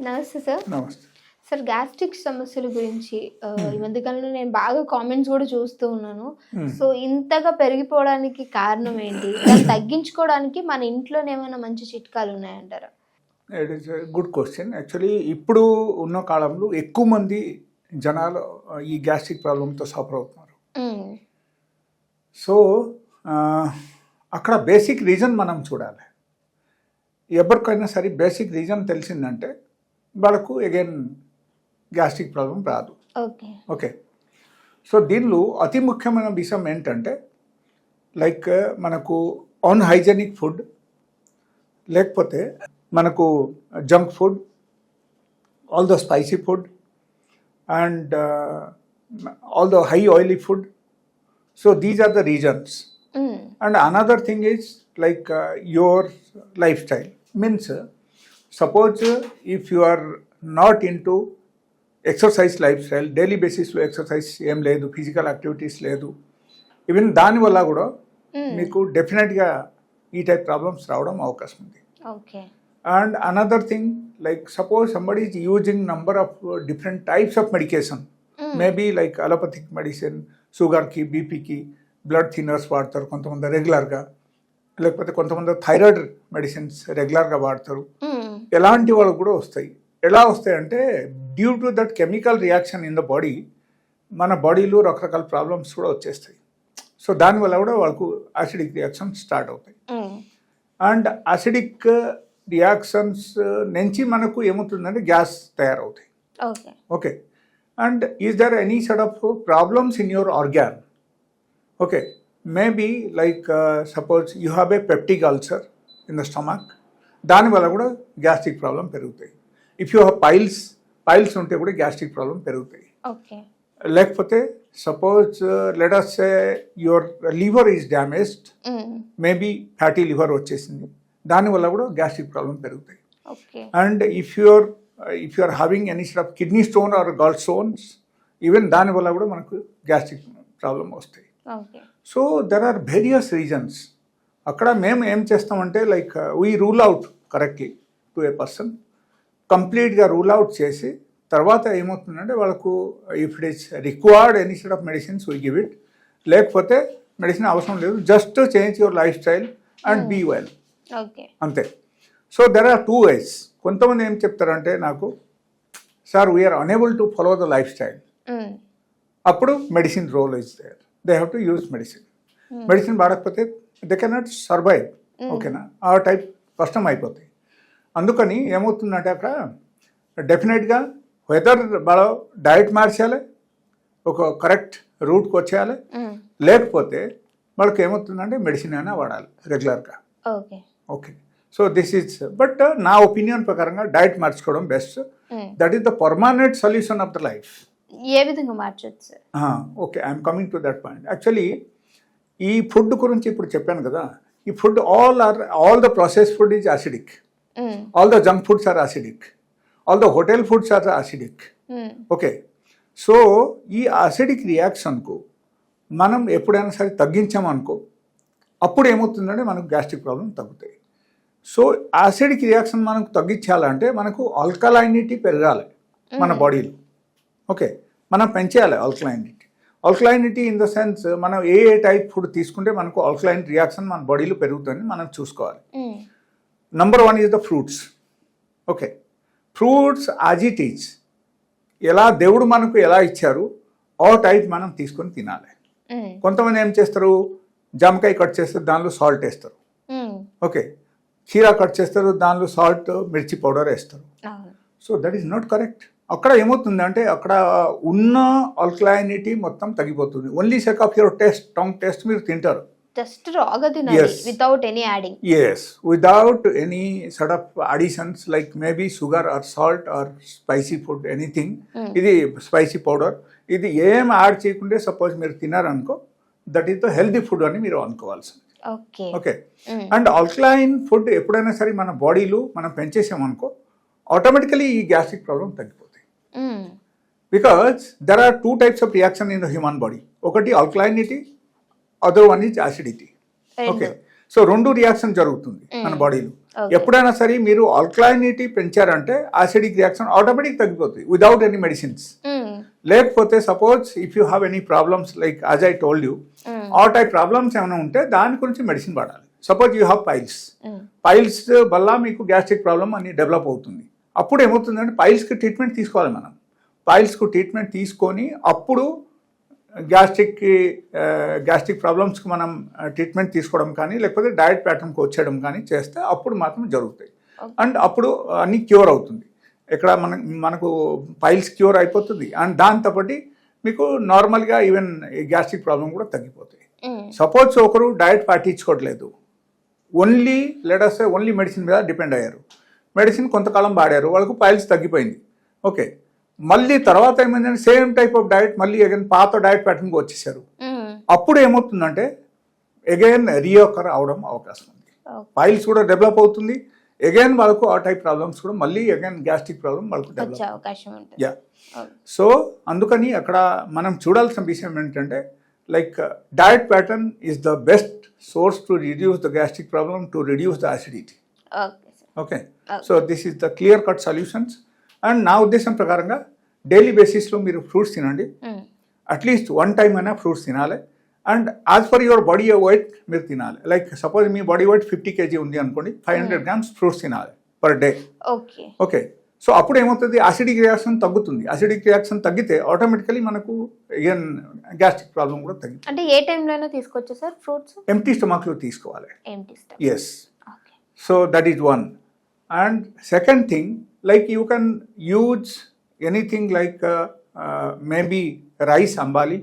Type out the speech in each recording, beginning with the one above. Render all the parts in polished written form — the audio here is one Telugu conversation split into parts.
నమస్తే సార్. నమస్తే. సార్ గ్యాస్ట్రిక్ సమస్యల గురించి ఈ మధ్య కాలంలో నేను బాగా కామెంట్స్ కూడా చూస్తూ ఉన్నాను. సో ఇంతగా పెరిగిపోవడానికి కారణం ఏంటి? దాన్ని తగ్గించుకోవడానికి మన ఇంట్లోనే ఏమైనా మంచి చిట్కాలు ఉన్నాయంటారా? It is good question. Actually ఇప్పుడు ఉన్న కాలంలో ఎక్కువ మంది జనాలు ఈ గ్యాస్ట్రిక్ ప్రాబ్లంతో సఫర్ అవుతున్నారు. సో అక్కడ బేసిక్ రీజన్ మనం చూడాలి. ఎవరికైనా సరే బేసిక్ రీజన్ తెలిసిందంటే వాళ్ళకు అగైన్ గ్యాస్ట్రిక్ ప్రాబ్లం రాదు. ఓకే. సో దీనిలో అతి ముఖ్యమైన విషయం ఏంటంటే లైక్ మనకు అన్హైజెనిక్ ఫుడ్, లేకపోతే మనకు junk food, all the spicy food and all the high oily food. So these are the reasons. And another thing is like your lifestyle. Means suppose if you are not into exercise lifestyle, daily basis లో ఎక్సర్సైజ్ ఏం లేదు, ఫిజికల్ యాక్టివిటీస్ లేదు, ఈవెన్ దానివల్ల కూడా మీకు డెఫినెట్గా ఈ టైప్ ప్రాబ్లమ్స్ రావడం అవకాశం ఉంది. And another thing like suppose somebody is using number of different types of medication, maybe like allopathic medicine, షుగర్కి, బీపీకి బ్లడ్ థిన్నర్స్ వాడతారు కొంతమంది రెగ్యులర్గా, లేకపోతే కొంతమంది థైరాయిడ్ మెడిసిన్స్ రెగ్యులర్గా వాడతారు. ఎలాంటి వాళ్ళకు కూడా వస్తాయి. ఎలా వస్తాయంటే due to that chemical reaction in the body, మన బాడీలో రకరకాల ప్రాబ్లమ్స్ కూడా వచ్చేస్తాయి. సో దానివల్ల కూడా వాళ్ళకు యాసిడిక్ రియాక్షన్ స్టార్ట్ అవుతాయి. అండ్ యాసిడిక్ రియాక్షన్స్ నుంచి మనకు ఏమవుతుందంటే గ్యాస్ తయారవుతాయి. Okay. And is there any sort of problems in your organ? Okay, maybe like suppose you have a peptic ulcer in the stomach, దానివల్ల కూడా గ్యాస్ట్రిక్ ప్రాబ్లం పెరుగుతాయి. ఇఫ్ యూ హ్యావ్ పైల్స్ ఉంటే కూడా గ్యాస్ట్రిక్ ప్రాబ్లం పెరుగుతాయి. లేకపోతే suppose let us say your liver is damaged, maybe fatty liver వచ్చేసింది, దానివల్ల కూడా గ్యాస్ట్రిక్ ప్రాబ్లం పెరుగుతాయి. And if you are having any sort of kidney stone or gall stones, even దానివల్ల కూడా మనకు గ్యాస్ట్రిక్ ప్రాబ్లం వస్తాయి. So there are various reasons. అక్కడ మేము ఏం చేస్తామంటే like we rule out correctly to A person, కంప్లీట్గా రూల్ అవుట్ చేసి తర్వాత ఏమవుతుందంటే వాళ్ళకు if it is required any set of medicines we give it, లేకపోతే మెడిసిన్ అవసరం లేదు, just change your life style and be well, అంతే. So there are 2 ways. కొంతమంది ఏం చెప్తారంటే నాకు, sir we are unable to follow the life style, అప్పుడు medicine role is there, they have to use medicine. Medicine వాడకపోతే దే కెనాట్ సర్వైవ్. ఓకేనా? ఆ టైప్ కష్టం అయిపోతాయి. అందుకని ఏమవుతుందంటే అక్కడ డెఫినెట్గా వెదర్ వాళ్ళ డైట్ మార్చేయాలి, ఒక కరెక్ట్ రూట్కి వచ్చేయాలి, లేకపోతే వాళ్ళకి ఏమవుతుందంటే మెడిసిన్ అయినా వాడాలి రెగ్యులర్గా. Okay. So this is but నా ఒపీనియన్ ప్రకారంగా డైట్ మార్చుకోవడం best. That is the permanent solution of the life. ఏ విధంగా మార్చొచ్చు sir? Okay, I'm coming to that point. Actually ఈ ఫుడ్ గురించి ఇప్పుడు చెప్పాను కదా, ఈ food all the process food is acidic, all the junk foods are acidic, all the hotel foods are acidic. Okay. So ఈ యాసిడిక్ రియాక్షన్కు మనం ఎప్పుడైనా సరే తగ్గించామనుకో, అప్పుడు ఏమవుతుందంటే మనకు గ్యాస్ట్రిక్ ప్రాబ్లం తగ్గుతాయి. సో యాసిడిక్ రియాక్షన్ మనకు తగ్గించాలంటే మనకు ఆల్కలైనిటీ పెరగాలి మన బాడీలో. ఓకే, మనం పెంచేయాలి ఆల్కలైనిటీ ఇన్ ద సెన్స్ మనం ఏ టైప్ ఫుడ్ తీసుకుంటే మనకు ఆల్కలైన్ రియాక్షన్ మన బాడీలో పెరుగుతుందని మనం చూసుకోవాలి. Number 1 is the fruits. Okay, fruits as it is, ఎలా దేవుడు మనకు ఎలా ఇచ్చారు ఆ టైప్ మనం తీసుకొని తినాలి. కొంతమంది ఏం చేస్తారు, జామకాయ కట్ చేస్తారు, దానిలో సాల్ట్ వేస్తారు. ఓకే, కీరా కట్ చేస్తారు, దానిలో సాల్ట్, మిర్చి పౌడర్ వేస్తారు. So that is not correct. అక్కడ ఏమవుతుందంటే అక్కడ ఉన్న ఆల్కలైనిటీ మొత్తం తగ్గిపోతుంది. Only sake of your taste, tongue taste మీరు తింటారు. జస్ట్ రాగా తినాలి, without any adding. yes, without any sort of additions like maybe sugar or salt or spicy food, anything. ఇది స్పైసీ పౌడర్, ఇది ఏం యాడ్ చేయకుంటే సపోజ్ మీరు తినారనుకో, that is the healthy food అని మీరు అనుకోవాల్సింది. ఓకే. అండ్ ఆల్కలైన్ ఫుడ్ ఎప్పుడైనా సరే మన బాడీలో మనం పెంచేసామనుకో, ఆటోమేటికలీ ఈ గ్యాస్ట్రిక్ ప్రాబ్లం తగ్గిపోతుంది. Because there are 2 types of reaction in the human body. ఒకటి alkalinity, other one is acidity. Okay. So 2 reaction జరుగుతుంది మన బాడీలో. Okay. ఎప్పుడైనా సరే మీరు ఆల్కలైనిటీ పెంచారంటే యాసిడిక్ రియాక్షన్ ఆటోమేటిక్ తగ్గిపోతుంది వితౌట్ ఎనీ మెడిసిన్స్. లేకపోతే suppose if you have any problems like as I told you ఆ టైప్ ప్రాబ్లమ్స్ ఏమైనా ఉంటే దాని గురించి మెడిసిన్ వాడాలి. సపోజ్ యూ హ్యావ్ పైల్స్ వల్ల మీకు గ్యాస్ట్రిక్ ప్రాబ్లమ్ అని డెవలప్ అవుతుంది. అప్పుడు ఏమవుతుందంటే పైల్స్కి ట్రీట్మెంట్ తీసుకోవాలి మనం. పైల్స్కు ట్రీట్మెంట్ తీసుకొని అప్పుడు గ్యాస్ట్రిక్ ప్రాబ్లమ్స్కి మనం ట్రీట్మెంట్ తీసుకోవడం కానీ లేకపోతే డయట్ ప్యాటర్న్కి వచ్చేయడం కానీ చేస్తే అప్పుడు మాత్రం జరుగుతాయి. అండ్ అప్పుడు అన్నీ క్యూర్ అవుతుంది. ఇక్కడ మనకు పైల్స్ క్యూర్ అయిపోతుంది అండ్ దాంతోపాటు మీకు నార్మల్గా ఈవెన్ గ్యాస్ట్రిక్ ప్రాబ్లం కూడా తగ్గిపోతాయి. సపోజ్ ఒకరు డయట్ పాటించుకోవట్లేదు, ఓన్లీ మెడిసిన్ మీద డిపెండ్ అయ్యారు, మెడిసిన్ కొంతకాలం వాడారు, వాళ్ళకు పైల్స్ తగ్గిపోయింది. ఓకే, మళ్ళీ తర్వాత ఏమైందంటే సేమ్ టైప్ ఆఫ్ డయట్ మళ్ళీ అగైన్ పాత డయట్ ప్యాటర్న్కి వచ్చేసారు. అప్పుడు ఏమవుతుందంటే అగైన్ రీఓకర్ అవడం అవకాశం ఉంది. పైల్స్ కూడా డెవలప్ అవుతుంది, అగైన్ వాళ్ళకు ఆ టైప్ ప్రాబ్లమ్స్ కూడా మళ్ళీ అగైన్ గ్యాస్ట్రిక్ ప్రాబ్లమ్ వాళ్ళకు డెవలప్ అవకాశం ఉంటుంది. యా, సో అందుకని అక్కడ మనం చూడాల్సిన విషయం ఏంటంటే like diet pattern is the best source to reduce the gastric problem, to reduce the acidity. Okay, so this is the clear cut solutions. And నా ఉద్దేశం ప్రకారంగా డైలీ బేసిస్లో మీరు ఫ్రూట్స్ తినండి, అట్లీస్ట్ 1 టైం అయినా ఫ్రూట్స్ తినాలి. And as per your body weight మీరు తినాలి. లైక్ సపోజ్ మీ బాడీ వెయిట్ 50 kg ఉంది అనుకోండి, 500 grams ఫ్రూట్స్ తినాలి పర్ డే. ఓకే, సో అప్పుడు ఏమవుతుంది, అసిడిక్ రియాక్షన్ తగ్గుతుంది. అసిడిక్ రియాక్షన్ తగ్గితే ఆటోమేటికలీ మనకు ఈవెన్ గ్యాస్ట్రిక్ ప్రాబ్లం కూడా తగ్గుతుంది. అంటే ఏ టైంలో అయినా తీసుకోవచ్చు సార్ ఫ్రూట్స్? ఎంప్టీ స్టమక్లో తీసుకోవాలి. Yes, so that is one. And second thing, like you can use anything like maybe rice ambali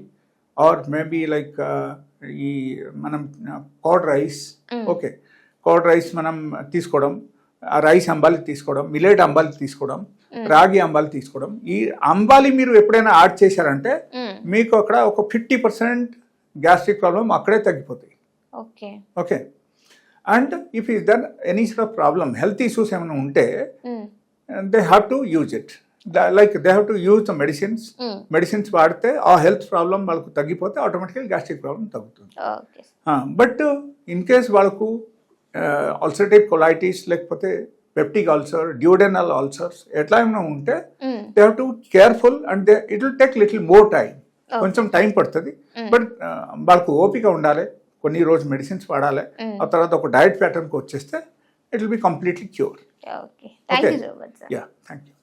or maybe like ఈ మనం curd rice. Okay, curd rice మనం తీసుకోవడం, రైస్ అంబాలి తీసుకోవడం, మిలెట్ అంబాలి తీసుకోవడం, రాగి అంబాలి తీసుకోవడం. ఈ అంబాలి మీరు ఎప్పుడైనా యాడ్ చేశారంటే మీకు అక్కడ ఒక 50% గ్యాస్ట్రిక్ ప్రాబ్లం అక్కడే తగ్గిపోతాయి. Okay, and if is there any సort of ప్రాబ్లం, హెల్త్ ఇష్యూస్ ఏమైనా ఉంటే they have to use it, like they have to use the medicines వాడితే ఆ హెల్త్ ప్రాబ్లం వాళ్ళకు తగ్గిపోతే ఆటోమేటిక్గా గ్యాస్ట్రిక్ ప్రాబ్లం తగ్గుతుంది. బట్ ఇన్ కేస్ వాళ్ళకు అల్సరేటివ్ కొలైటిస్ లేకపోతే పెప్టిక్ అల్సర్, డ్యూడెనల్ అల్సర్స్ ఎట్లా ఏమైనా ఉంటే they have to careful and it will take little more time, కొంచెం టైం పడుతుంది. బట్ వాళ్ళకు ఓపిక ఉండాలి, కొన్ని రోజు మెడిసిన్స్ వాడాలి, ఆ తర్వాత ఒక డయట్ ప్యాటర్న్కి వచ్చేస్తే it will be completely cured. Okay. Thank you so much, sir. Yeah, thank you.